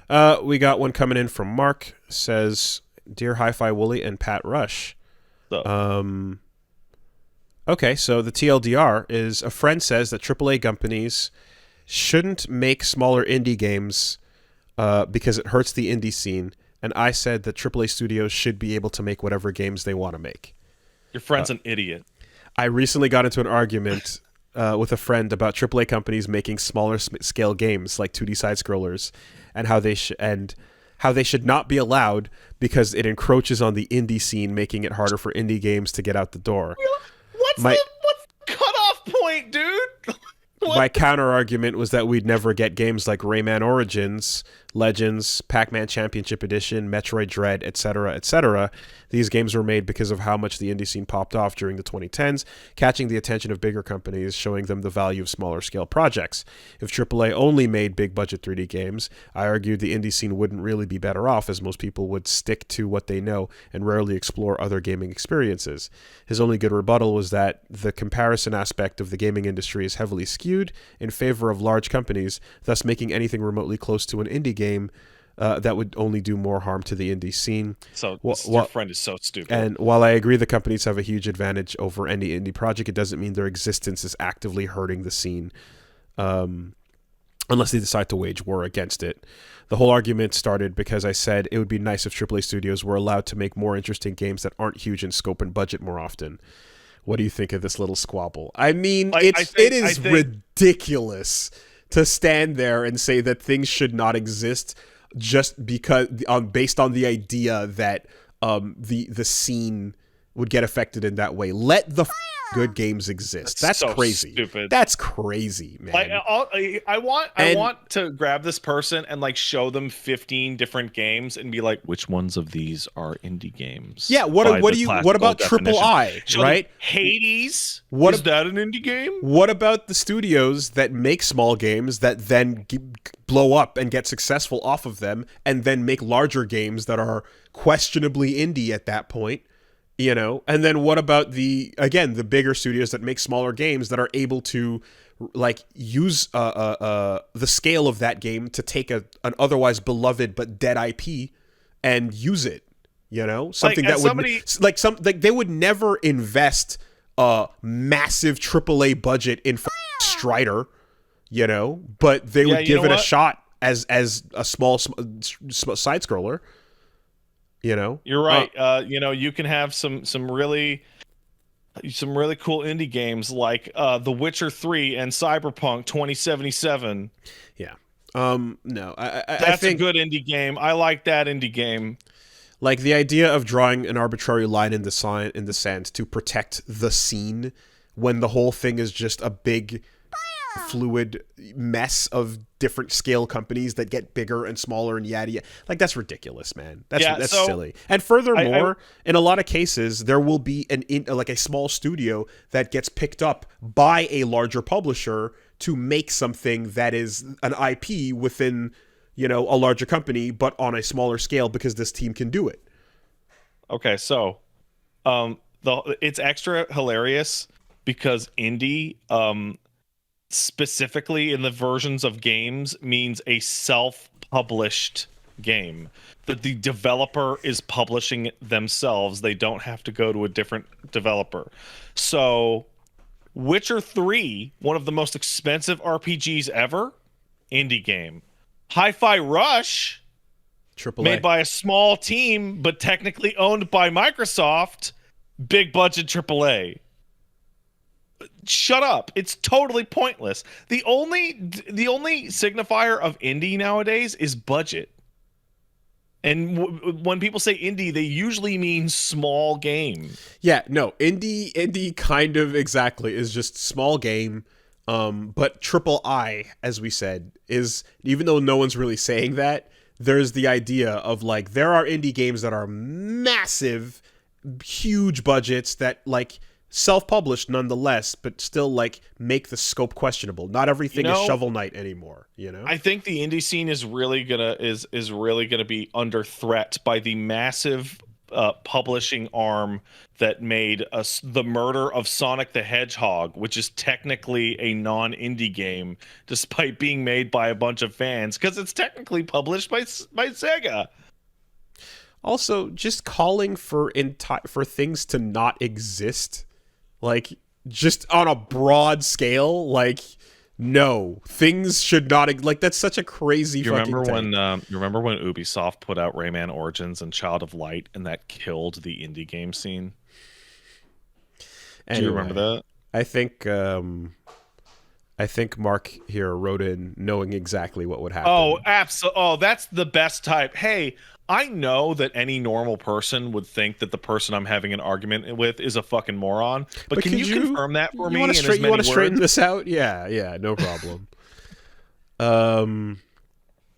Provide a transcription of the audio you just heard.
We got one coming in from Mark. Says, "Dear Hi-Fi Wooly and Pat Rush." So, Okay, so the TLDR is a friend says that AAA companies shouldn't make smaller indie games because it hurts the indie scene. And I said that AAA studios should be able to make whatever games they want to make. your friend's an idiot. I recently got into an argument with a friend about AAA companies making smaller scale games like 2D side scrollers, and how they should not be allowed because it encroaches on the indie scene, making it harder for indie games to get out the door. What's the cutoff point, dude? My counter argument was that we'd never get games like Rayman Origins, Legends, Pac-Man Championship Edition, Metroid Dread, etc., etc. These games were made because of how much the indie scene popped off during the 2010s, catching the attention of bigger companies, showing them the value of smaller scale projects. If AAA only made big budget 3D games, I argued the indie scene wouldn't really be better off, as most people would stick to what they know and rarely explore other gaming experiences. His only good rebuttal was that the comparison aspect of the gaming industry is heavily skewed in favor of large companies, thus making anything remotely close to an indie game that would only do more harm to the indie scene. So your friend is so stupid. And while I agree the companies have a huge advantage over any indie project, it doesn't mean their existence is actively hurting the scene, unless they decide to wage war against it. The whole argument started because I said it would be nice if AAA studios were allowed to make more interesting games that aren't huge in scope and budget more often. What do you think of this little squabble? I mean, it is ridiculous to stand there and say that things should not exist just because based on the idea that the scene would get affected in that way. Let the good games exist. That's so crazy. Stupid. That's crazy, man. I want to grab this person and like show them 15 different games and be like, which ones of these are indie games? Yeah. What about Triple I? Right? Hades. Is that an indie game? What about the studios that make small games that then blow up and get successful off of them, and then make larger games that are questionably indie at that point? You know, and then what about the bigger studios that make smaller games that are able to like use the scale of that game to take an otherwise beloved but dead IP and use it, you know, something they would never invest a massive AAA budget in Strider, you know, but they would give it a shot as a small side scroller. You know, you're right. You can have some really cool indie games like The Witcher 3 and Cyberpunk 2077. Yeah. No, I think a good indie game. I like that indie game. Like the idea of drawing an arbitrary line in the sand to protect the scene when the whole thing is just a big fluid mess of different scale companies that get bigger and smaller and yada yada. Like, that's ridiculous, man. That's silly. And furthermore, in a lot of cases, there will be a small studio that gets picked up by a larger publisher to make something that is an IP within, you know, a larger company, but on a smaller scale because this team can do it. Okay, so it's extra hilarious because indie specifically in the versions of games means a self-published game, that the developer is publishing it themselves. They don't have to go to a different developer. So Witcher 3, one of the most expensive RPGs ever, indie game. Hi-Fi Rush, AAA. Made by a small team but technically owned by Microsoft, big budget AAA. Shut up. It's totally pointless. The only signifier of indie nowadays is budget. And when people say indie, they usually mean small game. Yeah, no, indie kind of exactly is just small game. But triple I, as we said, is, even though no one's really saying that, there's the idea of like, there are indie games that are massive, huge budgets that like self-published nonetheless, but still like make the scope questionable. Not everything is Shovel Knight anymore, you know? I think the indie scene is really gonna be under threat by the massive publishing arm that made the murder of Sonic the Hedgehog, which is technically a non-indie game, despite being made by a bunch of fans, because it's technically published by Sega. Also, just calling for for things to not exist, like just on a broad scale, like no, things should not like that's such a crazy You fucking remember thing. when you remember when Ubisoft put out Rayman Origins and Child of Light, and that killed the indie game scene? Do you remember that? I think I think Mark here wrote in knowing exactly what would happen. Oh, absolutely. Oh, that's the best type. Hey, I know that any normal person would think that the person I'm having an argument with is a fucking moron. But can you confirm that for me in as many you want to straighten words? this out? Yeah, no problem.